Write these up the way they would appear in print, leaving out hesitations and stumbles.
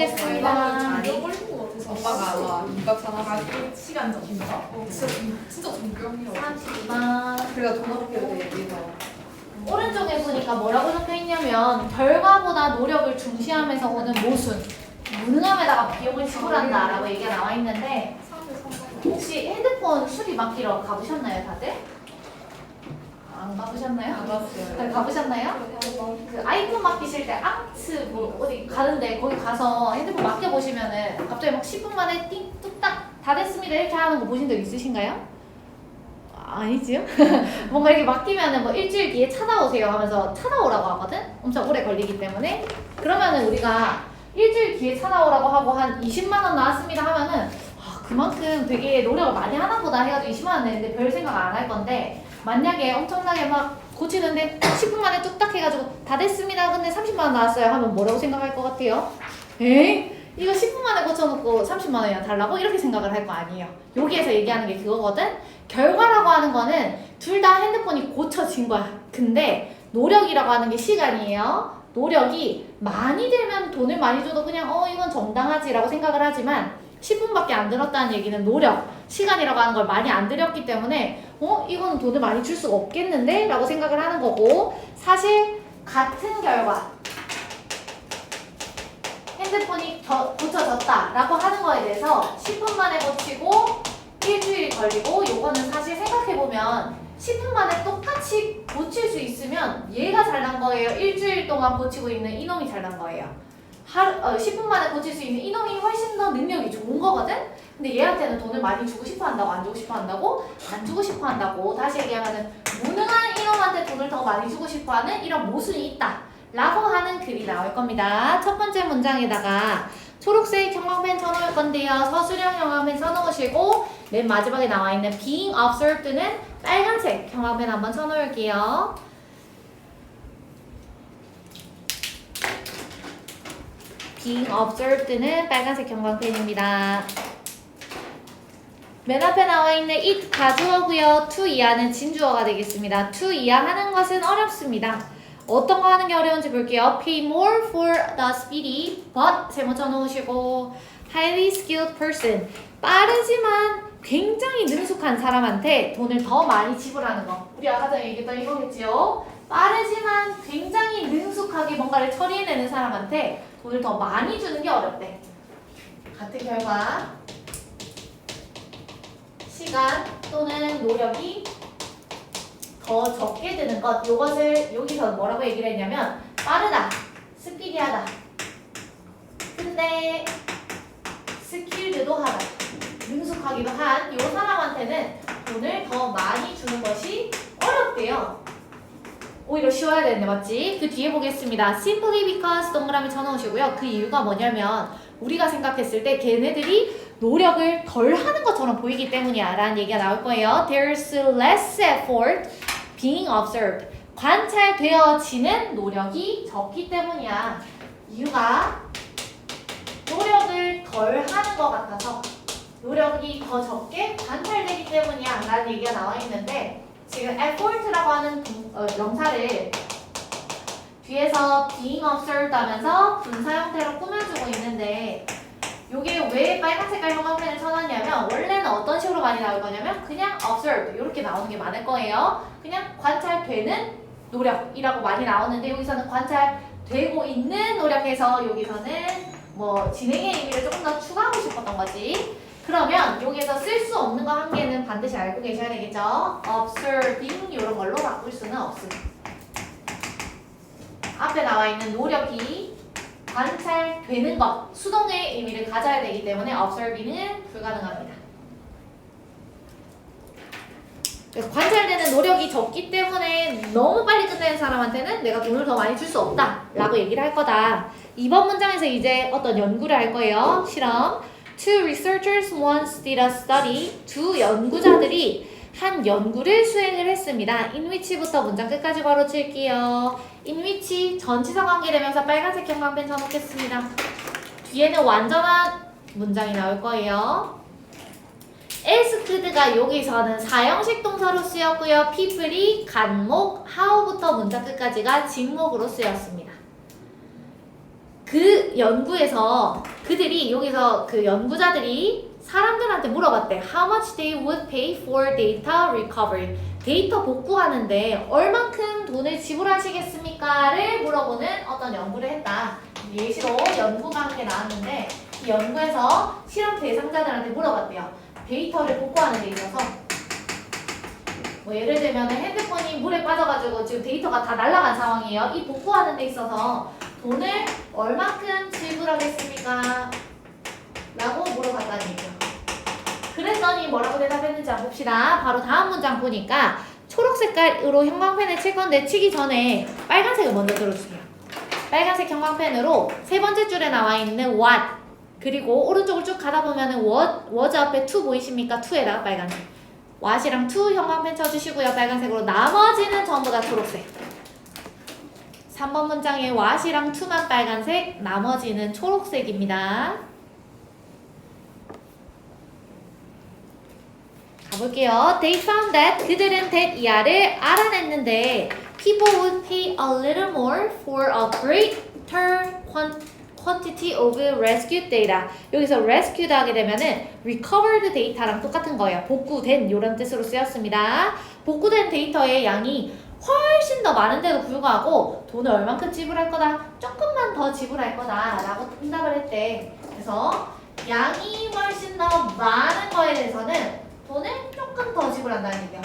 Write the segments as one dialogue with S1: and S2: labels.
S1: 알바는
S2: 겠습니다.
S1: 걸린 것 같아서
S3: 오빠가 아마 입학 사나가
S1: 시간 적힌다? 진짜 존경이라고
S2: 32번.
S3: 그래가 동업학교도 여기서
S2: 오른쪽에 보니까 뭐라고 적혀 있냐면 결과보다 노력을 중시하면서 오는 모순, 무능함에다가 비용을 지불한다라고 얘기가 나와 있는데 혹시 핸드폰 수리 맡기러 가보셨나요, 다들? 안 가보셨나요?
S3: 안 갔어요.
S2: 다들 가보셨나요? 그 아이폰 맡기실 때 아트 뭐 어디 가는데 거기 가서 핸드폰 맡겨보시면은 갑자기 막 10분 만에 띵 뚝딱 다 됐습니다 이렇게 하는 거 보신 적 있으신가요? 아니지요? 뭔가 이렇게 맡기면은 뭐 일주일 뒤에 찾아오세요 하면서 찾아오라고 하거든? 엄청 오래 걸리기 때문에 그러면은 우리가 일주일 뒤에 찾아오라고 하고 한 20만 원 나왔습니다 하면은 그만큼 되게 노력을 많이 하나 보다 해가지고 20만 원 내는데 별 생각 안 할 건데 만약에 엄청나게 막 고치는데 10분 만에 뚝딱 해가지고 다 됐습니다 근데 30만 원 나왔어요 하면 뭐라고 생각할 것 같아요? 에이? 이거 10분 만에 고쳐놓고 30만 원이나 달라고? 이렇게 생각을 할 거 아니에요. 여기에서 얘기하는 게 그거거든? 결과라고 하는 거는 둘 다 핸드폰이 고쳐진 거야. 근데 노력이라고 하는 게 시간이에요. 노력이 많이 들면 돈을 많이 줘도 그냥 이건 정당하지라고 생각을 하지만 10분밖에 안 들었다는 얘기는 노력, 시간이라고 하는 걸 많이 안 들였기 때문에 이거는 돈을 많이 줄 수가 없겠는데? 라고 생각을 하는 거고 사실 같은 결과 핸드폰이 고쳐졌다 라고 하는 거에 대해서 10분 만에 고치고 일주일이 걸리고 요거는 사실 생각해보면 10분 만에 똑같이 고칠 수 있으면 얘가 잘난 거예요? 일주일 동안 고치고 있는 이놈이 잘난 거예요? 10분 만에 고칠 수 있는 이놈이 훨씬 더 능력이 좋은 거거든? 근데 얘한테는 돈을 많이 주고 싶어 한다고 안 주고 싶어 한다고? 안 주고 싶어 한다고 다시 얘기하면은 무능한 이놈한테 돈을 더 많이 주고 싶어 하는 이런 모순이 있다 라고 하는 글이 나올 겁니다. 첫 번째 문장에다가 초록색 형광펜 쳐놓을 건데요. 서술형 형광펜 쳐놓으시고 맨 마지막에 나와 있는 being observed는 빨간색 형광펜 한번 쳐놓을게요. being observed는 빨간색 형광펜입니다. 맨 앞에 나와 있는 it 가주어고요. to 이하는 진주어가 되겠습니다. to 이하 하는 것은 어렵습니다. 어떤 거 하는 게 어려운지 볼게요. Pay more for the speedy, but 세모 쳐놓으시고 highly skilled person. 빠르지만 굉장히 능숙한 사람한테 돈을 더 많이 지불하는 거. 우리 아까 전에 얘기했던 이거겠지요. 빠르지만 굉장히 능숙하게 뭔가를 처리해내는 사람한테 돈을 더 많이 주는 게 어렵대. 같은 결과 시간 또는 노력이 더 적게 드는 것, 요것을 여기서 뭐라고 얘기를 했냐면 빠르다, 스피디하다. 근데 스킬드도 하다, 능숙하기도 한 요 사람한테는 돈을 더 많이 주는 것이 어렵대요. 오히려 쉬워야 되는데 맞지? 그 뒤에 보겠습니다. Simply because 동그라미 쳐놓으시고요. 그 이유가 뭐냐면 우리가 생각했을 때 걔네들이 노력을 덜 하는 것처럼 보이기 때문이야 라는 얘기가 나올 거예요. There's less effort being observed. 관찰되어지는 노력이 적기 때문이야. 이유가 노력을 덜 하는 것 같아서 노력이 더 적게 관찰되기 때문이야 라는 얘기가 나와 있는데 지금 effort라고 하는 명사를 뒤에서 being observed 하면서 분사 형태로 꾸며주고 있는데 요게 왜 빨간 색깔 형광펜을 쳐놨냐면 원래는 어떤 식으로 많이 나올 거냐면 그냥 observed 이렇게 나오는 게 많을 거예요. 그냥 관찰되는 노력이라고 많이 나오는데 여기서는 관찰되고 있는 노력해서 여기서는 뭐 진행의 의미를 조금 더 추가하고 싶었던 거지. 그러면 여기에서 쓸 수 없는 거 한 개는 반드시 알고 계셔야 되겠죠. observing 이런 걸로 바꿀 수는 없습니다. 앞에 나와 있는 노력이 관찰되는 것, 수동의 의미를 가져야 되기 때문에 observing은 불가능합니다. 관찰되는 노력이 적기 때문에 너무 빨리 끝내는 사람한테는 내가 돈을 더 많이 줄 수 없다 라고 얘기를 할 거다. 이번 문장에서 이제 어떤 연구를 할 거예요. 실험. Two researchers once did a study. 두 연구자들이 한 연구를 수행을 했습니다. in which부터 문장 끝까지 바로 칠게요. in which 전치사 관계되면서 빨간색 형광펜 쳐놓겠습니다. 뒤에는 완전한 문장이 나올 거예요. asked가 여기서는 사형식 동사로 쓰였고요. people이 간목, how부터 문장 끝까지가 직목으로 쓰였습니다. 그 연구에서 그들이 여기서 그 연구자들이 사람들한테 물어봤대. How much they would pay for data recovery. 데이터 복구하는데 얼만큼 돈을 지불하시겠습니까?를 물어보는 어떤 연구를 했다. 예시로 연구가 한 게 나왔는데 이 연구에서 실험 대상자들한테 물어봤대요. 데이터를 복구하는 데 있어서 뭐 예를 들면 핸드폰이 물에 빠져가지고 지금 데이터가 다 날아간 상황이에요. 이 복구하는 데 있어서 돈을 얼만큼 지불하겠습니까? 라고 물어봤다는 얘기죠. 그랬더니 뭐라고 대답했는지 한번 봅시다. 바로 다음 문장 보니까 초록 색깔으로 형광펜을 칠 건데 치기 전에 빨간색을 먼저 들어주세요. 빨간색 형광펜으로 세 번째 줄에 나와 있는 what 그리고 오른쪽을 쭉 가다 보면은 was 앞에 to 보이십니까? to에다가 빨간색 what이랑 to 형광펜 쳐주시고요. 빨간색으로 나머지는 전부 다 초록색. 3번 문장에 what이랑 to만 빨간색 나머지는 초록색입니다. 가볼게요. They found that 그들은 that 이하를 알아냈는데 people would pay a little more for a greater quantity of rescued data. 여기서 rescued 하게 되면은 recovered data랑 똑같은 거예요. 복구된 이런 뜻으로 쓰였습니다. 복구된 데이터의 양이 훨씬 더 많은데도 불구하고 돈을 얼만큼 지불할 거다? 조금만 더 지불할 거다 라고 응답을 했대. 그래서 양이 훨씬 더 많은 거에 대해서는 돈을 조금 더 지불한다는 얘기야.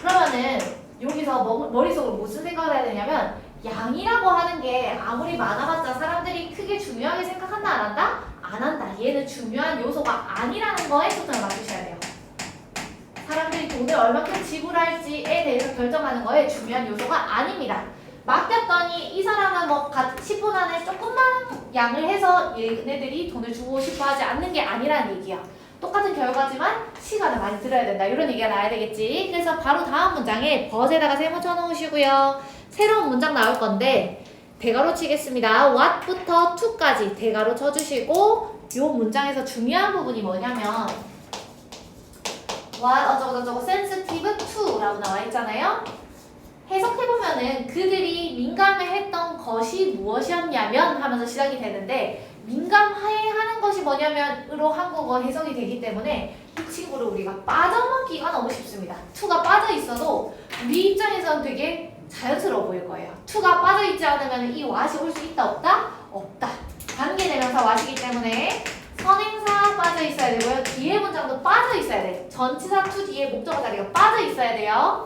S2: 그러면은 여기서 머릿속으로 무슨 생각을 해야 되냐면 양이라고 하는 게 아무리 많아봤자 사람들이 크게 중요하게 생각한다 안 한다? 안 한다. 얘는 중요한 요소가 아니라는 거에 초점을 맞추셔야 돼요. 사람들이 돈을 얼마큼 지불할지에 대해서 결정하는 거에 중요한 요소가 아닙니다. 맡겼더니 이 사람은 뭐 10분 안에 조금만 양을 해서 얘네들이 돈을 주고 싶어 하지 않는 게 아니라는 얘기야. 똑같은 결과지만 시간을 많이 들어야 된다. 이런 얘기가 나와야 되겠지. 그래서 바로 다음 문장에 벗에다가 세모 쳐놓으시고요. 새로운 문장 나올 건데 대괄호 치겠습니다. what부터 to까지 대괄호 쳐주시고 이 문장에서 중요한 부분이 뭐냐면 what 어쩌고저쩌고 sensitive to라고 나와 있잖아요. 해석해보면은 그들이 민감해했던 것이 무엇이었냐면 하면서 시작이 되는데 민감해하는 것이 뭐냐면으로 한국어 해석이 되기 때문에 이 친구를 우리가 빠져먹기가 너무 쉽습니다. to가 빠져있어도 우리 입장에서는 되게 자연스러워 보일 거예요. to가 빠져있지 않으면 이 what이 올 수 있다 없다? 없다. 관계대명사 what이기 때문에 선행사 빠져있어야 되고요. 뒤에 문장도 빠져있어야 돼요. 전치사 to 뒤에 목적어 자리가 빠져있어야 돼요.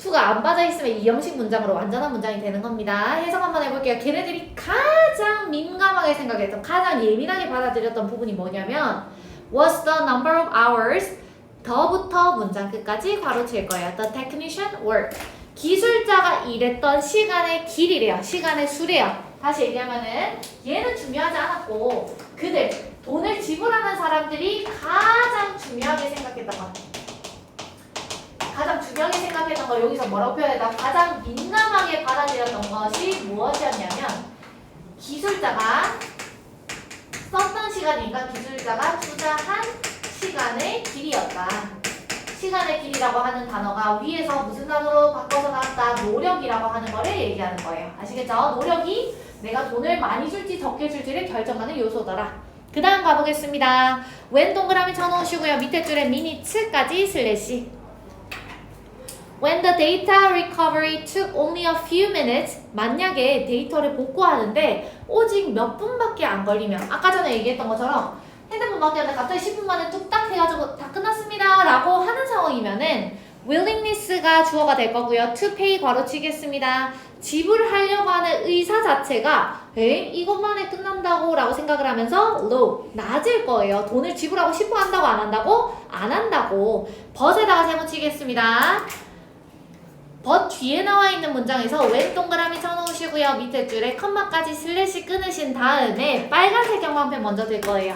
S2: to가 안 빠져있으면 이 형식 문장으로 완전한 문장이 되는 겁니다. 해석 한번 해볼게요. 걔네들이 가장 민감하게 생각했던, 가장 예민하게 받아들였던 부분이 뭐냐면 was the number of hours 더부터 문장 끝까지 괄호칠 거예요. The technician worked. 기술자가 일했던 시간의 길이래요. 시간의 수래요. 다시 얘기하면은 얘는 중요하지 않았고 그들, 돈을 지불하는 사람들이 가장 중요하게 생각했던 것. 가장 중요하게 생각했던 거 여기서 뭐라고 표현했다? 가장 민감하게 받아들였던 것이 무엇이었냐면 기술자가 썼던 시간이니까 기술자가 투자한 시간의 길이었다. 시간의 길이라고 하는 단어가 위에서 무슨 단어로 바꿔서 나왔다? 노력이라고 하는 거를 얘기하는 거예요. 아시겠죠? 노력이 내가 돈을 많이 줄지 적게 줄지를 결정하는 요소더라. 그 다음 가보겠습니다. 왼 동그라미 쳐놓으시고요. 밑에 줄에 minutes까지 슬래시. When the data recovery took only a few minutes, 만약에 데이터를 복구하는데 오직 몇 분밖에 안 걸리면 아까 전에 얘기했던 것처럼 핸드폰 맡겼는데 갑자기 10분 만에 뚝딱 해가지고 다 끝났습니다 라고 하는 상황이면은 willingness가 주어가 될 거고요. to pay 괄호치겠습니다. 지불하려고 하는 의사 자체가 이것만에 끝난다고 라고 생각을 하면서 low, 낮을 거예요. 돈을 지불하고 싶어 한다고 안 한다고? 안 한다고. 벗에다가 세모 치겠습니다. 벗 뒤에 나와 있는 문장에서 왼 동그라미 쳐놓으시고요. 밑에 줄에 컴마까지 슬래시 끊으신 다음에 빨간색 형광펜 먼저 들 거예요.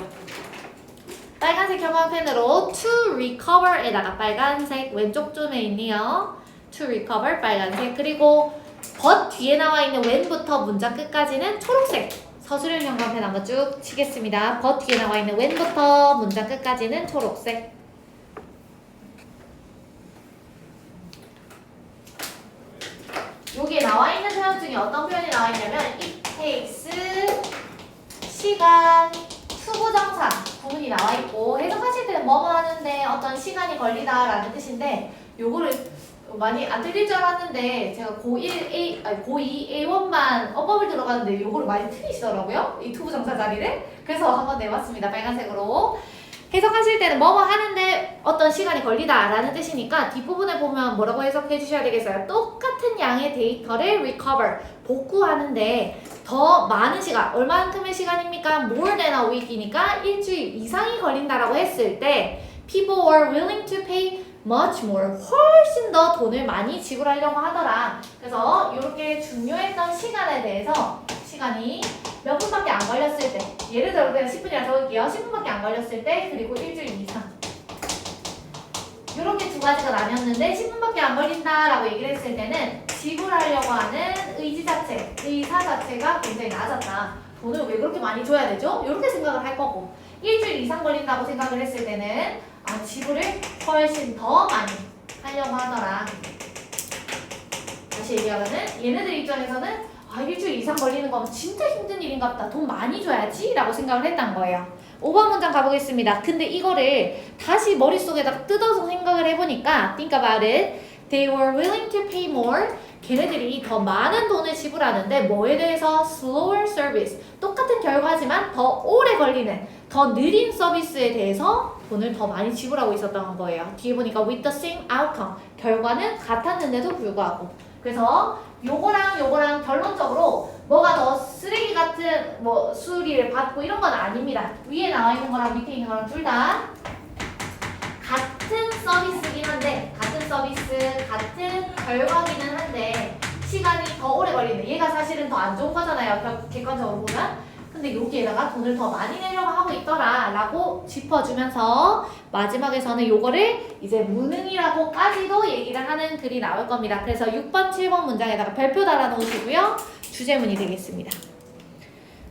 S2: 빨간색 형광펜으로 to recover에다가 빨간색 왼쪽 점에 있네요. to recover 빨간색 그리고 벗 뒤에 나와 있는 when부터 문장 끝까지는 초록색 서술형 형광펜 한번 쭉 치겠습니다. 벗 뒤에 나와 있는 when부터 문장 끝까지는 초록색 부분이 어떤 표현이 나와 있냐면 it takes 시간 투부정사 부분이 나와 있고 해석하실 때는 뭐뭐 하는데 어떤 시간이 걸리다라는 뜻인데 요거를 많이 안 들릴 줄 알았는데 제가 고1 고2 A1만 어법을 들어가는데 요거를 많이 틀리시더라고요. 이 투부정사 자리를. 그래서 한번 내봤습니다. 빨간색으로. 해석하실 때는 뭐뭐 하는데 어떤 시간이 걸리다라는 뜻이니까 뒷부분에 보면 뭐라고 해석해 주셔야 되겠어요? 똑같은 양의 데이터를 recover, 복구하는데 더 많은 시간, 얼마만큼의 시간입니까? more than a week이니까 일주일 이상이 걸린다라고 했을 때 people were willing to pay much more, 훨씬 더 돈을 많이 지불하려고 하더라. 그래서 이렇게 중요했던 시간에 대해서 시간이 몇 분밖에 안 걸렸을 때, 예를 들어 그냥 10분이라 적을게요. 10분밖에 안 걸렸을 때, 그리고 일주일 이상. 이렇게 두 가지가 나뉘었는데 10분밖에 안 걸린다라고 얘기를 했을 때는 지불하려고 하는 의지 자체, 의사 자체가 굉장히 낮았다. 돈을 왜 그렇게 많이 줘야 되죠? 이렇게 생각을 할 거고, 일주일 이상 걸린다고 생각을 했을 때는 지불을 훨씬 더 많이 하려고 하더라. 다시 얘기하면은 얘네들 입장에서는 일주일 이상 걸리는 거면 진짜 힘든 일인가 보다. 돈 많이 줘야지 라고 생각을 했던 거예요. 5번 문장 가보겠습니다. 근데 이거를 다시 머릿속에다 뜯어서 생각을 해보니까 think about it. They were willing to pay more. 걔네들이 더 많은 돈을 지불하는데 뭐에 대해서? slower service. 똑같은 결과지만 더 오래 걸리는, 더 느린 서비스에 대해서 돈을 더 많이 지불하고 있었던 거예요. 뒤에 보니까 with the same outcome. 결과는 같았는데도 불구하고. 그래서 요거랑 결론적으로 뭐가 더 쓰레기 같은 수리를 받고 이런 건 아닙니다. 위에 나와 있는 거랑 밑에 있는 거랑 둘 다 같은 서비스긴 한데, 같은 서비스, 같은 결과기는 한데 시간이 더 오래 걸리는, 얘가 사실은 더 안 좋은 거잖아요. 객관적으로 보면. 근데 여기에다가 돈을 더 많이 내려고 하고 있더라 라고 짚어주면서 마지막에서는 요거를 이제 무능이라고까지도 얘기를 하는 글이 나올 겁니다. 그래서 6번, 7번 문장에다가 별표 달아놓으시고요. 주제문이 되겠습니다.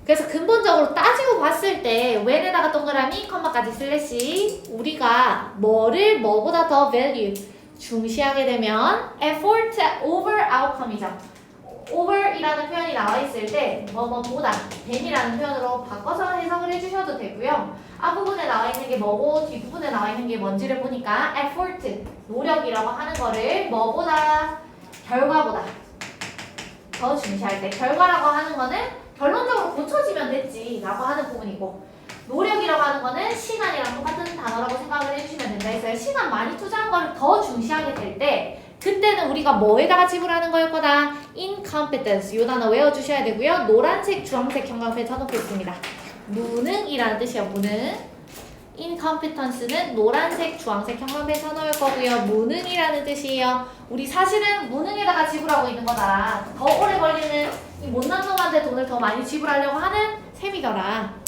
S2: 그래서 근본적으로 따지고 봤을 때 when에다가 동그라미, 컴마까지 슬래시, 우리가 뭐를 뭐보다 더 value, 중시하게 되면 effort over outcome이죠. over이라는 표현이 나와 있을 때 뭐뭐보다 than이라는 표현으로 바꿔서 해석을 해주셔도 되고요. 앞부분에 나와 있는 게 뭐고 뒷부분에 나와 있는 게 뭔지를 보니까 effort, 노력이라고 하는 거를 뭐보다, 결과보다 더 중시할 때, 결과라고 하는 거는 결론적으로 고쳐지면 됐지 라고 하는 부분이고, 노력이라고 하는 거는 시간이랑 똑같은 단어라고 생각을 해주시면 된다 했어요. 시간 많이 투자한 거를 더 중시하게 될 때 그때는 우리가 뭐에다가 지불하는 걸 거다? incompetence. 이 단어 외워주셔야 되고요. 노란색, 주황색 형광펜 쳐놓겠습니다. 무능이라는 뜻이에요. 무능. incompetence는 노란색, 주황색 형광펜 쳐놓을 거고요. 무능이라는 뜻이에요. 우리 사실은 무능에다가 지불하고 있는 거다. 더 오래 걸리는 이 못난 놈한테 돈을 더 많이 지불하려고 하는 셈이더라.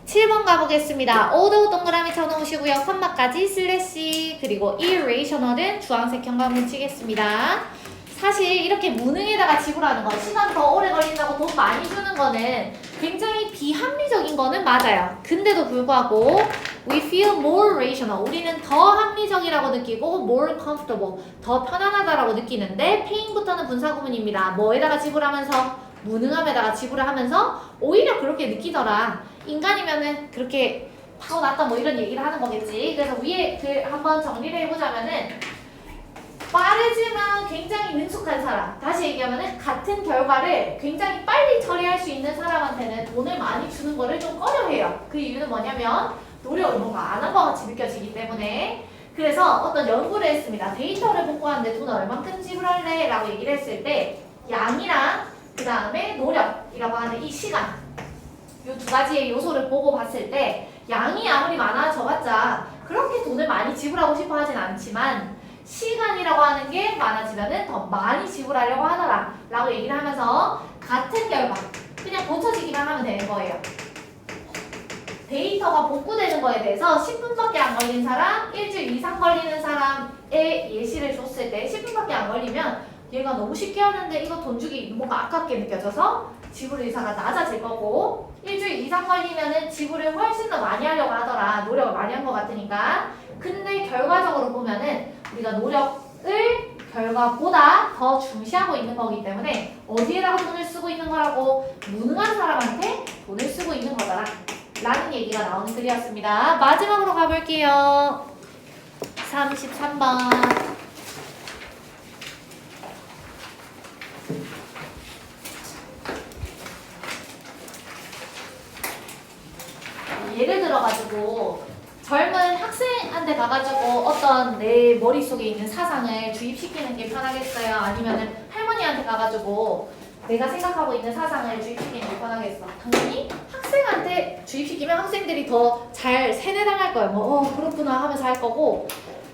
S2: 7번 가보겠습니다. 오도 동그라미 쳐놓으시고요. 컴마까지 슬래시, 그리고 irrational은 주황색 형광펜 치겠습니다. 사실 이렇게 무능에다가 지불하는 거, 시간 더 오래 걸린다고 돈 많이 주는 거는 굉장히 비합리적인 거는 맞아요. 근데도 불구하고 we feel more rational. 우리는 더 합리적이라고 느끼고 more comfortable. 더 편안하다라고 느끼는데 paying부터는 분사구문입니다. 뭐에다가 지불하면서? 무능함에다가 지불을 하면서 오히려 그렇게 느끼더라. 인간이면은 그렇게 타고났다 뭐 이런 얘기를 하는 거겠지. 그래서 위에 한번 정리를 해보자면은 빠르지만 굉장히 능숙한 사람, 다시 얘기하면은 같은 결과를 굉장히 빨리 처리할 수 있는 사람한테는 돈을 많이 주는 거를 좀 꺼려해요. 그 이유는 뭐냐면 노력을 뭔가 안 한 것 같이 느껴지기 때문에. 그래서 어떤 연구를 했습니다. 데이터를 복구하는데 돈 얼만큼 지불할래? 라고 얘기를 했을 때 양이랑 그 다음에 노력이라고 하는 이 시간, 이 두 가지의 요소를 보고 봤을 때 양이 아무리 많아져봤자 그렇게 돈을 많이 지불하고 싶어 하진 않지만 시간이라고 하는 게 많아지면은 더 많이 지불하려고 하더라 라고 얘기를 하면서 같은 결과 그냥 고쳐지기만 하면 되는 거예요. 데이터가 복구되는 거에 대해서 10분밖에 안 걸린 사람, 일주일 이상 걸리는 사람의 예시를 줬을 때 10분밖에 안 걸리면 얘가 너무 쉽게 하는데 이거 돈 주기 뭔가 아깝게 느껴져서 지불 의사가 낮아질 거고, 일주일 이상 걸리면은 지불을 훨씬 더 많이 하려고 하더라. 노력을 많이 한 것 같으니까. 근데 결과적으로 보면은 우리가 노력을 결과보다 더 중시하고 있는 거기 때문에 어디에다가 돈을 쓰고 있는 거라고? 무능한 사람한테 돈을 쓰고 있는 거더라 라는 얘기가 나오는 글이었습니다. 마지막으로 가볼게요. 33번. 예를 들어가지고 젊은 학생한테 가가지고 어떤 내 머릿속에 있는 사상을 주입시키는 게 편하겠어요? 아니면은 할머니한테 가가지고 내가 생각하고 있는 사상을 주입시키는 게 편하겠어? 당연히 학생한테 주입시키면 학생들이 더 잘 세뇌당할 거예요. 뭐 그렇구나 하면서 할 거고,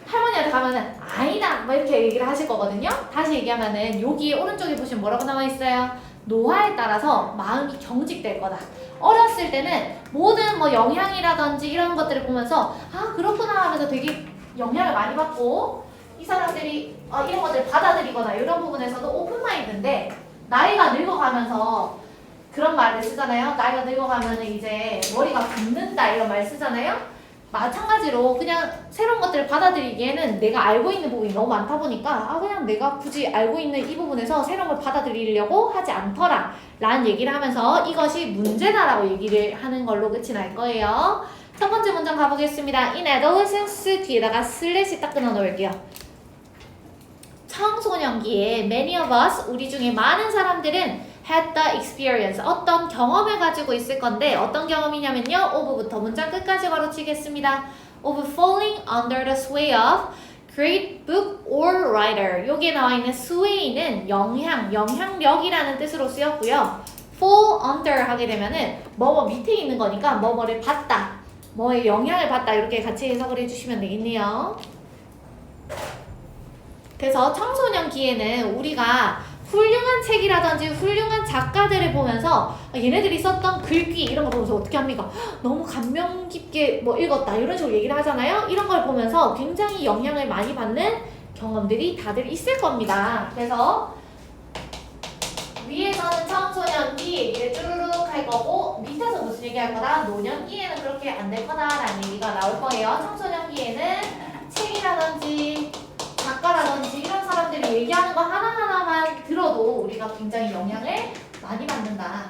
S2: 할머니한테 가면은 아니다 뭐 이렇게 얘기를 하실 거거든요. 다시 얘기하면은 여기 오른쪽에 보시면 뭐라고 나와 있어요? 노화에 따라서 마음이 경직될 거다. 어렸을 때는 모든 뭐 영향이라든지 이런 것들을 보면서 아 그렇구나 하면서 되게 영향을 많이 받고 이 사람들이 이런 것들을 받아들이거나 이런 부분에서도 오픈마인드인데, 나이가 늙어가면서 그런 말을 쓰잖아요. 나이가 늙어가면은 이제 머리가 굳는다 이런 말 쓰잖아요. 마찬가지로 그냥 새로운 것들을 받아들이기에는 내가 알고 있는 부분이 너무 많다 보니까 그냥 내가 굳이 알고 있는 이 부분에서 새로운 걸 받아들이려고 하지 않더라 라는 얘기를 하면서 이것이 문제다라고 얘기를 하는 걸로 끝이 날 거예요. 첫 번째 문장 가보겠습니다. In adolescence 뒤에다가 슬래시 딱 끊어 놓을게요. 청소년기에 many of us, 우리 중에 많은 사람들은 had the experience, 어떤 경험을 가지고 있을 건데 어떤 경험이냐면요. of부터 문장 끝까지 가로치겠습니다. of falling under the sway of great book or writer. 여기에 나와 있는 sway는 영향력이라는 뜻으로 쓰였고요. fall under 하게 되면은 뭐뭐 밑에 있는 거니까 뭐뭐를 받다, 뭐의 영향을 받다 이렇게 같이 해석을 해주시면 되겠네요. 그래서 청소년기에는 우리가 훌륭한 책이라든지 훌륭한 작가들을 보면서 얘네들이 썼던 글귀 이런 거 보면서 어떻게 합니까? 너무 감명 깊게 뭐 읽었다 이런 식으로 얘기를 하잖아요. 이런 걸 보면서 굉장히 영향을 많이 받는 경험들이 다들 있을 겁니다. 그래서 위에서는 청소년기 얘기를 쭈루룩 할 거고 밑에서 무슨 얘기 할 거다? 노년기에는 그렇게 안 될 거다라는 얘기가 나올 거예요. 청소년기에는 책이라든지 작가라든지 이런 사람들이 얘기하는 거 하나하나만 들어도 우리가 굉장히 영향을 많이 받는다.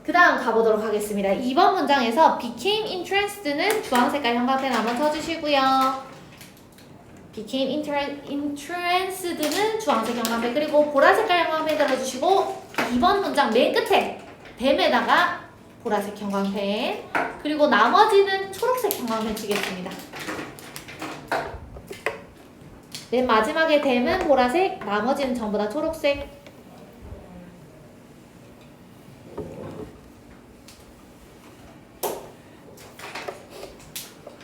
S2: 그 다음 가보도록 하겠습니다. 2번 문장에서 became interessed는 주황색깔 형광펜 한번 쳐주시고요. became interessed는 주황색 형광펜, 그리고 보라색깔 형광펜 들어주시고 2번 문장 맨 끝에 댐에다가 보라색 형광펜, 그리고 나머지는 초록색 형광펜 치겠습니다. 맨 마지막에 댐은 보라색, 나머지는 전부 다 초록색.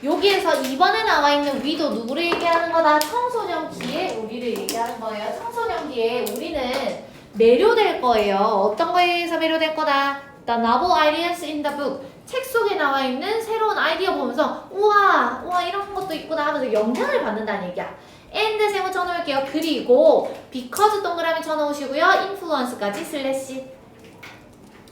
S2: 여기에서 2번에 나와 있는 위도 누구를 얘기하는 거다? 청소년기에 우리를 얘기하는 거예요. 청소년기에 우리는 매료될 거예요. 어떤 거에 의해서 매료될 거다? The novel ideas in the book. 책 속에 나와 있는 새로운 아이디어 보면서 우와 이런 것도 있구나 하면서 영향을 받는다는 얘기야. and 세모 쳐놓을게요. 그리고 because 동그라미 쳐놓으시고요. influence까지 슬래시.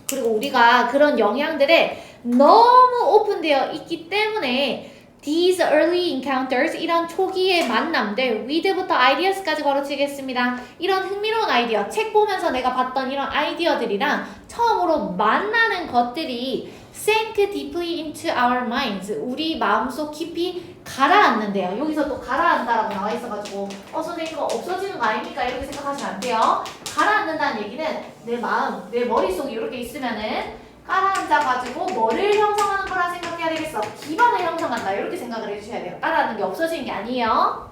S2: 그리고 우리가 그런 영향들에 너무 오픈되어 있기 때문에 these early encounters, 이런 초기의 만남들, with부터 ideas까지 걸어치겠습니다. 이런 흥미로운 아이디어, 책 보면서 내가 봤던 이런 아이디어들이랑 처음으로 만나는 것들이 sink deeply into our minds, 우리 마음속 깊이 가라앉는데요. 여기서 또 가라앉다라고 나와 있어가지고 선생님 이거 없어지는 거 아닙니까? 이렇게 생각하시면 안 돼요. 가라앉는다는 얘기는 내 마음, 내 머릿속에 이렇게 있으면은 가라앉아가지고 뭐를 형성하는 거라 생각해야 되겠어? 기반을 형성한다 이렇게 생각을 해주셔야 돼요. 가라앉는 게 없어지는 게 아니에요.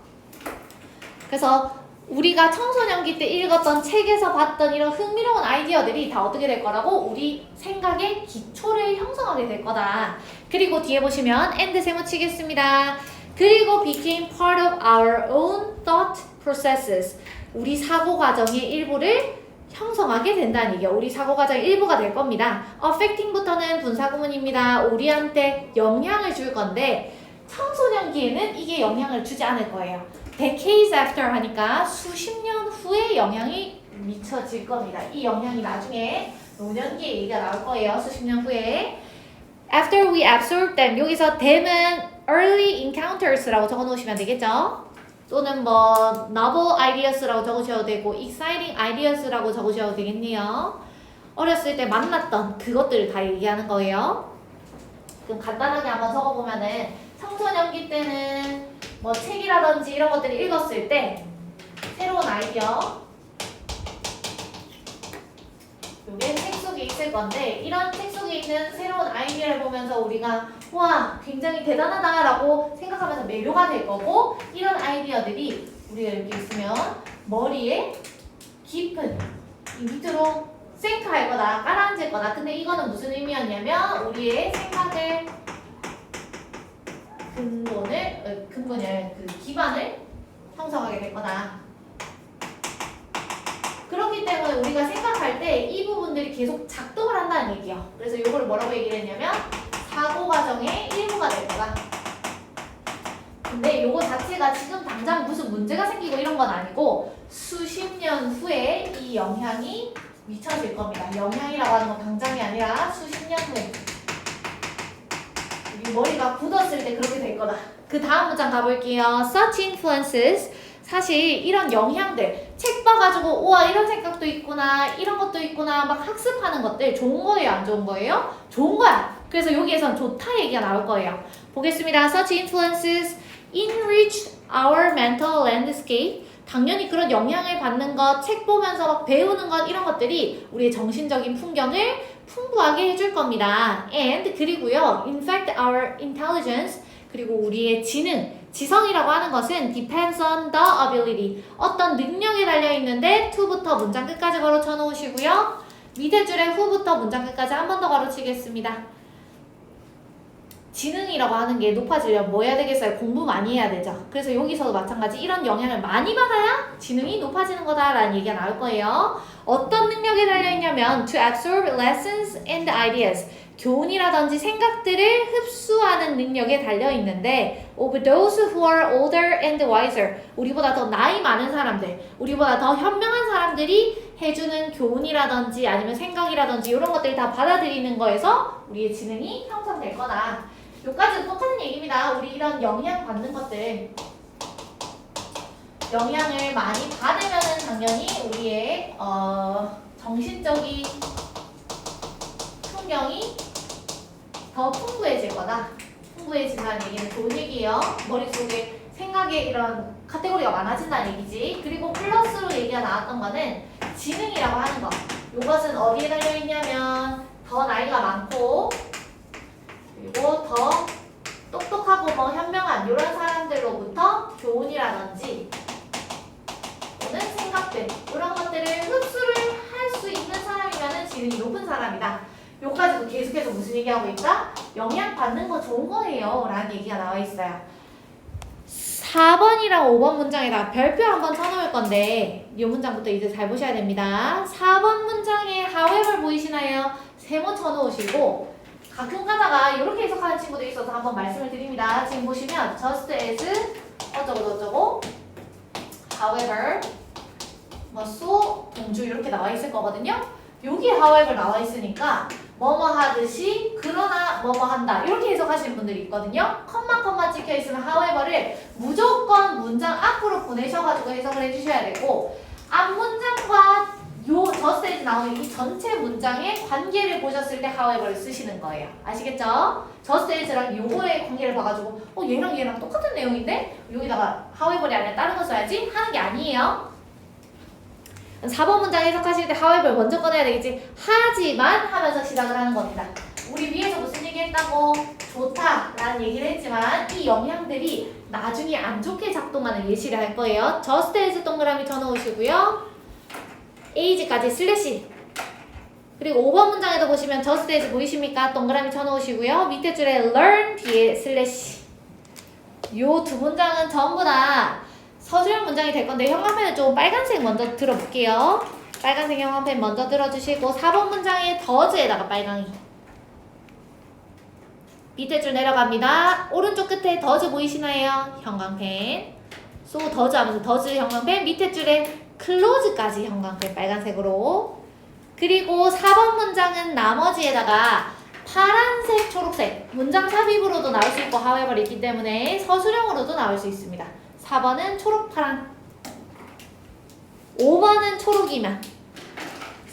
S2: 그래서 우리가 청소년기 때 읽었던 책에서 봤던 이런 흥미로운 아이디어들이 다 어떻게 될 거라고? 우리 생각의 기초를 형성하게 될 거다. 그리고 뒤에 보시면 and 세모 치겠습니다. 그리고 became part of our own thought processes. 우리 사고 과정의 일부를 형성하게 된다는 얘기예요. 우리 사고 과정의 일부가 될 겁니다. affecting부터는 분사구문입니다. 우리한테 영향을 줄 건데 청소년기에는 이게 영향을 주지 않을 거예요. decades after 하니까 수십 년 후에 영향이 미쳐질 겁니다. 이 영향이 나중에 노년기에 얘기가 나올 거예요. 수십 년 후에. After we absorb them. 여기서 them은 early encounters라고 적어놓으시면 되겠죠. 또는 뭐 novel ideas라고 적으셔도 되고 exciting ideas라고 적으셔도 되겠네요. 어렸을 때 만났던 그것들을 다 얘기하는 거예요. 그럼 간단하게 한번 적어보면은 청소년기 때는 뭐 책이라든지 이런 것들을 읽었을 때 새로운 아이디어, 요게 책 속에 있을 건데 이런 책 속에 있는 새로운 아이디어를 보면서 우리가 와 굉장히 대단하다 라고 생각하면서 매료가 될 거고, 이런 아이디어들이 우리가 이렇게 있으면 머리에 깊은 이 밑으로 싱크할 거다, 깔아앉을 거다. 근데 이거는 무슨 의미였냐면 우리의 생각을 그 기반을 형성하게 될 거다. 그렇기 때문에 우리가 생각할 때 이 부분들이 계속 작동을 한다는 얘기예요. 그래서 이걸 뭐라고 얘기를 했냐면 사고 과정의 일부가 될 거다. 근데 요거 자체가 지금 당장 무슨 문제가 생기고 이런 건 아니고 수십 년 후에 이 영향이 미쳐질 겁니다. 영향이라고 하는 건 당장이 아니라 수십 년 후에 우리 머리가 굳었을 때 그렇게 될 거다. 그 다음 문장 가볼게요. Such influences, 사실 이런 영향들, 책 봐가지고 우와 이런 생각도 있구나, 이런 것도 있구나 막 학습하는 것들 좋은 거예요, 안 좋은 거예요? 좋은 거야. 그래서 여기에선 좋다 얘기가 나올 거예요. 보겠습니다. Such influences enriched our mental landscape. 당연히 그런 영향을 받는 것, 책 보면서 막 배우는 것, 이런 것들이 우리의 정신적인 풍경을 풍부하게 해줄 겁니다. And 그리고요, in fact our intelligence, 그리고 우리의 지성이라고 하는 것은 depends on the ability, 어떤 능력에 달려있는데 to부터 문장 끝까지 걸어쳐 놓으시고요. 밑에 줄에 who부터 문장 끝까지 한 번 더 걸어치겠습니다. 지능이라고 하는 게 높아지려면 뭐 해야 되겠어요? 공부 많이 해야 되죠. 그래서 여기서도 마찬가지 이런 영향을 많이 받아야 지능이 높아지는 거다라는 얘기가 나올 거예요. 어떤 능력에 달려있냐면 to absorb lessons and ideas, 교훈이라든지 생각들을 흡수하는 능력에 달려있는데 of those who are older and wiser, 우리보다 더 나이 많은 사람들, 우리보다 더 현명한 사람들이 해주는 교훈이라든지 아니면 생각이라든지 이런 것들을 다 받아들이는 거에서 우리의 지능이 형성될 거다. 여기까지는 똑같은 얘기입니다. 우리 이런 영향 받는 것들, 영향을 많이 받으면은 당연히 우리의 정신적인 풍경이 더 풍부해질 거다. 풍부해진다는 얘기는 좋은 얘기예요. 머릿속에 생각의 이런 카테고리가 많아진다는 얘기지. 그리고 플러스로 얘기가 나왔던 거는 지능이라고 하는 거. 이것은 어디에 달려있냐면 더 나이가 많고 그리고 더 똑똑하고 뭐 현명한 이런 사람들로부터 교훈이라든지 또는 생각들 이런 것들을 흡수를 할 수 있는 사람이면 지능이 높은 사람이다. 여기까지도 계속해서 무슨 얘기하고 있다? 영향받는 거 좋은 거예요 라는 얘기가 나와 있어요. 4번이랑 5번 문장에다 별표 한번 쳐놓을 건데 이 문장부터 이제 잘 보셔야 됩니다. 4번 문장에 however 보이시나요? 세모 쳐놓으시고 가끔 가다가 이렇게 해석하는 친구들이 있어서 한번 말씀을 드립니다. 지금 보시면 just as 어쩌고 however 뭐 so 동주 이렇게 나와 있을 거거든요. 여기 however 나와 있으니까 뭐뭐 하듯이 그러나 뭐뭐 한다 이렇게 해석하시는 분들이 있거든요. 컴마 찍혀 있으면 however를 무조건 문장 앞으로 보내셔가지고 해석을 해주셔야 되고 앞 문장과 요 just as 나오는 이 전체 문장의 관계를 보셨을 때 however를 쓰시는 거예요. 아시겠죠? just as랑 요거의 관계를 봐가지고 얘랑 똑같은 내용인데 여기다가 however이 아니라 다른 거 써야지 하는 게 아니에요. 4번 문장 해석하실 때 however 먼저 꺼내야 되겠지. 하지만 하면서 시작을 하는 겁니다. 우리 위에서 무슨 얘기 했다고? 좋다라는 얘기를 했지만 이 영향들이 나중에 안 좋게 작동하는 예시를 할 거예요. just as 동그라미 쳐놓으시고요. age까지 슬래시. 그리고 5번 문장에도 보시면 just as 보이십니까? 동그라미 쳐놓으시고요. 밑에 줄에 learn 뒤에 슬래시. 요 두 문장은 전부 다 서술형 문장이 될 건데 형광펜은 좀 빨간색 먼저 들어볼게요. 빨간색 형광펜 먼저 들어주시고 4번 문장에 더즈에다가 빨강이. 밑에 줄 내려갑니다. 오른쪽 끝에 더즈 보이시나요? 형광펜. 소 더즈 하면서 더즈 형광펜. 밑에 줄에 클로즈까지 형광펜 빨간색으로. 그리고 4번 문장은 나머지에다가 파란색, 초록색 문장 삽입으로도 나올 수 있고 however 있기 때문에 서술형으로도 나올 수 있습니다. 4번은 초록, 파랑. 5번은 초록이면.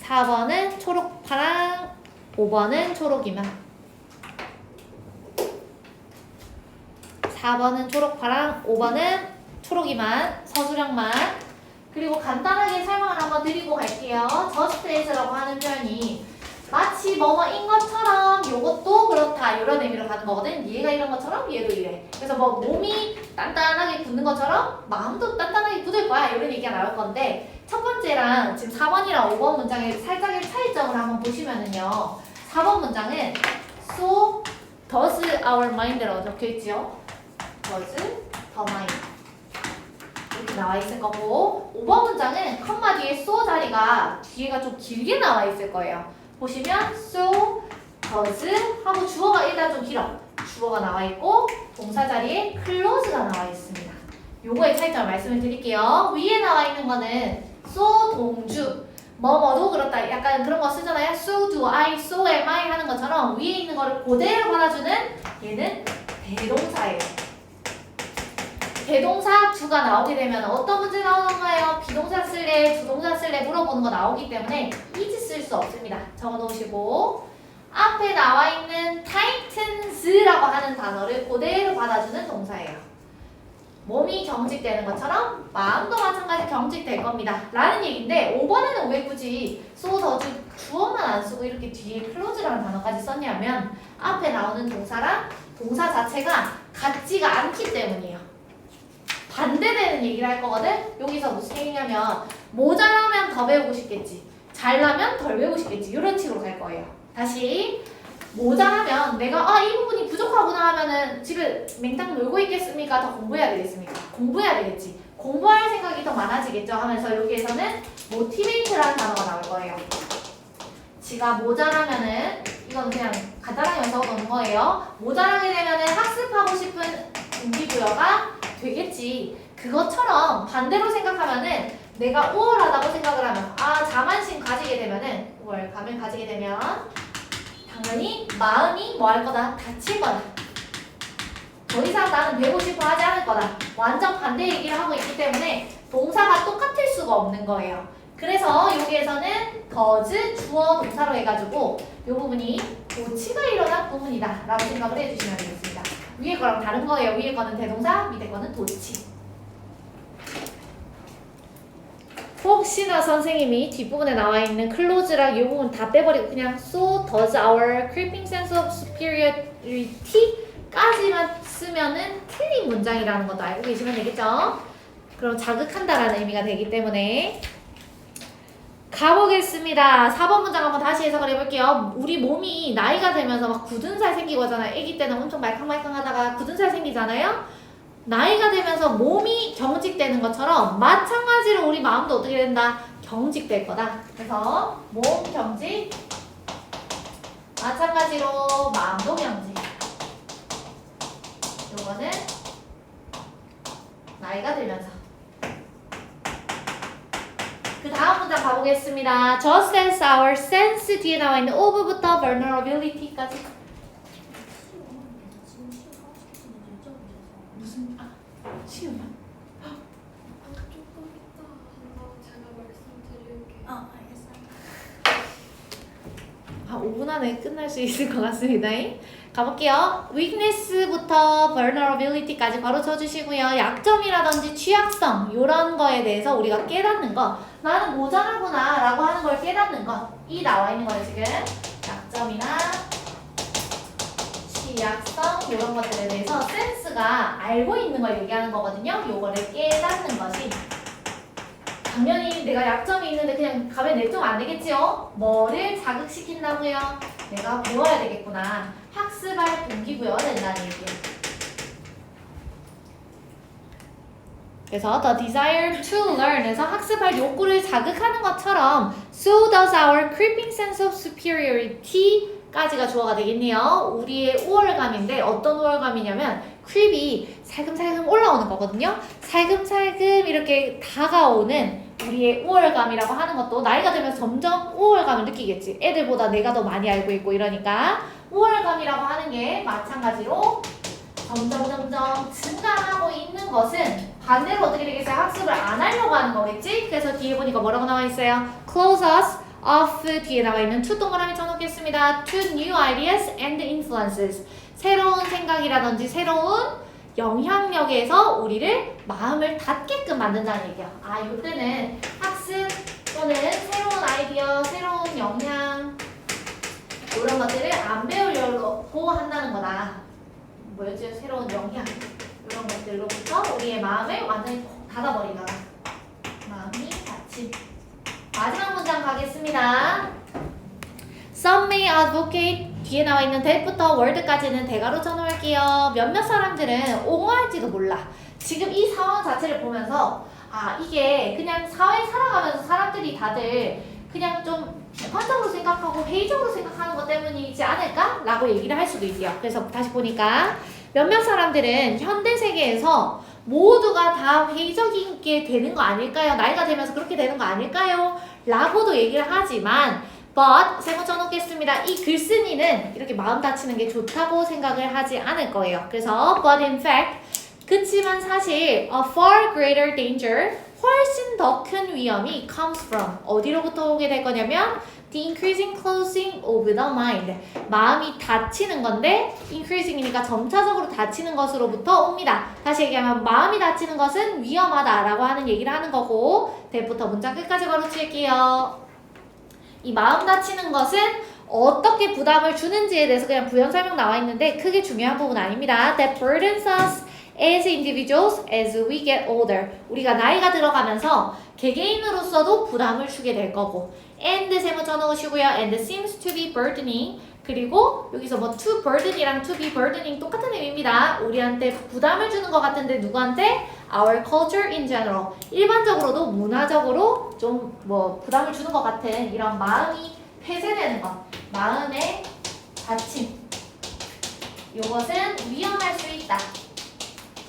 S2: 4번은 초록, 파랑. 5번은 초록이면. 4번은 초록, 파랑. 5번은 초록이만. 서술형만. 그리고 간단하게 설명을 한번 드리고 갈게요. just as라고 하는 표현이 마치 뭐뭐인 것처럼 요것도 그렇다 이런 의미로 가는 거거든. 얘가 이런 것처럼 얘도 이래. 그래서 뭐 몸이 단단하게 굳는 것처럼 마음도 단단하게 굳을 거야 이런 얘기가 나올 건데 첫 번째랑 지금 4번이랑 5번 문장의 살짝의 차이점을 한번 보시면은요. 4번 문장은 so does our mind라고 적혀있지요. does the mind 이렇게 나와 있을 거고 5번 문장은 컴마 뒤에 so 자리가 뒤에가 좀 길게 나와 있을 거예요. 보시면 so, does 하고 주어가 일단 좀 길어. 주어가 나와 있고 동사 자리에 close가 나와 있습니다. 요거의 차이점을 말씀을 드릴게요. 위에 나와 있는 거는 so 동주 뭐뭐도 그렇다 약간 그런 거 쓰잖아요. so do I, so am I 하는 것처럼 위에 있는 거를 그대로 받아주는 얘는 대동사예요. 대동사 주가 나오게 되면 어떤 문제 나오는가요? 비동사 쓸래, 주동사 쓸래 물어보는 거 나오기 때문에 is 쓸 수 없습니다. 적어놓으시고 앞에 나와 있는 tightens라고 하는 단어를 그대로 받아주는 동사예요. 몸이 경직되는 것처럼 마음도 마찬가지 경직될 겁니다. 라는 얘기인데 5번에는 왜 굳이 so, does 주어만 안 쓰고 이렇게 뒤에 close라는 단어까지 썼냐면 앞에 나오는 동사랑 동사 자체가 같지가 않기 때문이에요. 반대되는 얘기를 할 거거든? 여기서 무슨 얘기냐면 모자라면 더 배우고 싶겠지 잘나면 덜 배우고 싶겠지 이런 식으로 갈 거예요. 다시 모자라면 내가 이 부분이 부족하구나 하면은 집에 맹탕 놀고 있겠습니까? 더 공부해야 되겠습니까? 공부해야 되겠지 공부할 생각이 더 많아지겠죠 하면서 여기에서는 motivate라는 단어가 나올 거예요. 지가 모자라면은 이건 그냥 간단하게 적어 놓은 거예요. 모자라게 되면은 학습하고 싶은 동기부여가 되겠지. 그것처럼 반대로 생각하면은 내가 우월하다고 생각을 하면 자만심 가지게 되면은 우월감을 가지게 되면 당연히 마음이 뭐 할 거다? 다칠 거다. 더 이상 나는 배우고 싶어 하지 않을 거다. 완전 반대 얘기를 하고 있기 때문에 동사가 똑같을 수가 없는 거예요. 그래서 여기에서는 does 주어 동사로 해가지고 이 부분이 고치가 일어난 부분이다 라고 생각을 해주시면 되겠습니다. 위에 거랑 다른 거예요. 위에 거는 대동사, 밑에 거는 도치. 혹시나 선생님이 뒷부분에 나와 있는 close랑 이 부분 다 빼버리고 그냥 so does our creeping sense of superiority 까지만 쓰면은 틀린 문장이라는 것도 알고 계시면 되겠죠? 그럼 자극한다라는 의미가 되기 때문에 가보겠습니다. 4번 문장 한번 다시 해석을 해볼게요. 우리 몸이 나이가 되면서 막 굳은 살 생기고 하잖아요. 아기 때는 엄청 말캉말캉하다가 굳은 살 생기잖아요. 나이가 되면서 몸이 경직되는 것처럼 마찬가지로 우리 마음도 어떻게 된다? 경직될 거다. 그래서 몸 경직 마찬가지로 마음도 경직. 요거는 나이가 들면서 그 다음 문장 가보겠습니다. Just as our sense 뒤에 나와 있는 of부터 vulnerability까지 무슨 시험이야?
S3: 조금 이따 한번 제가 말씀드릴게요.
S1: 알겠어요.
S2: 5분 안에 끝날 수 있을 것 같습니다. 가볼게요. weakness부터 vulnerability까지 바로 쳐주시고요. 약점이라든지 취약성 이런 거에 대해서 우리가 깨닫는 거 나는 모자라구나 라고 하는 걸 깨닫는 거이 나와 있는 거예요. 지금 약점이나 취약성 이런 것들에 대해서 센스가 알고 있는 걸 얘기하는 거거든요. 요거를 깨닫는 것이 당연히 내가 약점이 있는데 그냥 가면 냅두면 안 되겠지요? 뭐를 자극시킨다고요? 내가 배워야 되겠구나. 학습할 동기부여가 된다는 얘기예요. 그래서 the desire to learn에서 학습할 욕구를 자극하는 것처럼 so does our creeping sense of superiority 까지가 주어가 되겠네요. 우리의 우월감인데 어떤 우월감이냐면 creep이 살금살금 올라오는 거거든요. 살금살금 이렇게 다가오는 우리의 우월감이라고 하는 것도 나이가 들면서 점점 우월감을 느끼겠지. 애들보다 내가 더 많이 알고 있고 이러니까 우월감이라고 하는 게 마찬가지로 점점 증가하고 있는 것은 반대로 어떻게 되겠어요? 학습을 안 하려고 하는 거겠지? 그래서 뒤에 보니까 뭐라고 나와 있어요? Close us off 뒤에 나와 있는 to 동그라미 쳐놓겠습니다. To new ideas and influences. 새로운 생각이라든지 새로운 영향력에서 우리를 마음을 닫게끔 만든다는 얘기야. 아, 이때는 학습 또는 새로운 아이디어, 새로운 영향 이런 것들을 안 배우려고 한다는 거다. 뭐였지? 새로운 영향 이런 것들로부터 우리의 마음을 완전히 콕 닫아버리더라. 마음이 닫힌. 마지막 문장 가겠습니다. Some may advocate 뒤에 나와 있는 that부터 word까지는 대괄호 쳐놓을게요. 몇몇 사람들은 옹호할지도 몰라. 지금 이 상황 자체를 보면서 아 이게 그냥 사회 살아가면서 사람들이 다들 그냥 좀 주관적으로 생각하고 회의적으로 생각하는 것 때문이지 않을까? 라고 얘기를 할 수도 있어요. 그래서 다시 보니까 몇몇 사람들은 현대 세계에서 모두가 다 회의적이게 되는 거 아닐까요? 나이가 들면서 그렇게 되는 거 아닐까요? 라고도 얘기를 하지만 but 세모 쳐놓겠습니다. 이 글쓴이는 이렇게 마음 다치는 게 좋다고 생각을 하지 않을 거예요. 그래서 but in fact 그치만 사실 a far greater danger 훨씬 더 큰 위험이 comes from 어디로부터 오게 될 거냐면 the increasing closing of the mind 마음이 닫히는 건데 increasing이니까 점차적으로 닫히는 것으로부터 옵니다. 다시 얘기하면 마음이 닫히는 것은 위험하다라고 하는 얘기를 하는 거고 대부터 문장 끝까지 걸어칠게요. 이 마음 닫히는 것은 어떻게 부담을 주는지에 대해서 그냥 부연 설명 나와 있는데 크게 중요한 부분 아닙니다. That burdens us as individuals as we get older. 우리가 나이가 들어가면서 개개인으로서도 부담을 주게 될 거고 and 세모 쳐놓으시고요. and seems to be burdening 그리고 여기서 뭐 to burden이랑 to be burdening 똑같은 의미입니다. 우리한테 부담을 주는 것 같은데 누구한테? Our culture in general. 일반적으로도 문화적으로 좀 뭐 부담을 주는 것 같은 이런 마음이 폐쇄되는 것. 마음의 닫힘. 요것은 위험할 수 있다.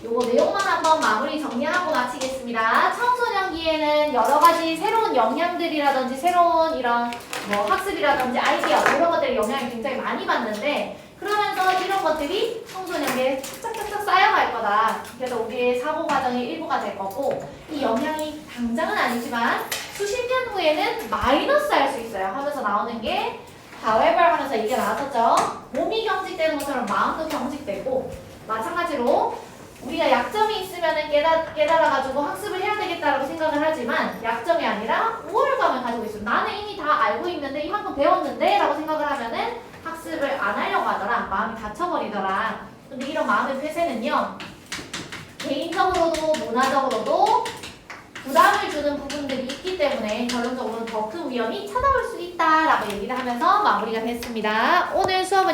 S2: 요거 내용만 한번 마무리 정리하고 마치겠습니다. 청소년기에는 여러 가지 새로운 영향들이라든지 새로운 이런 뭐 학습이라든지 아이디어 이런 것들의 영향을 굉장히 많이 받는데 그러면서 이런 것들이 청소년기에 짝짝짝 쌓여갈 거다. 그래서 우리의 사고 과정의 일부가 될 거고 이 영향이 당장은 아니지만 수십 년 후에는 마이너스 할 수 있어요. 하면서 나오는 게 however 하면서 얘기가 나왔었죠. 몸이 경직되는 것처럼 마음도 경직되고 마찬가지로 우리가 약점이 있으면 깨달아가지고 학습을 해야 되겠다라고 생각을 하지만 약점이 아니라 우월감을 가지고 있어요. 나는 이미 다 알고 있는데 이만큼 배웠는데 라고 생각을 하면은 학습을 안 하려고 하더라. 마음이 닫혀버리더라. 근데 이런 마음의 폐쇄는요. 개인적으로도 문화적으로도 부담을 주는 부분들이 있기 때문에 결론적으로는 더 큰 위험이 찾아올 수 있다라고 얘기를 하면서 마무리가 됐습니다. 오늘 수업은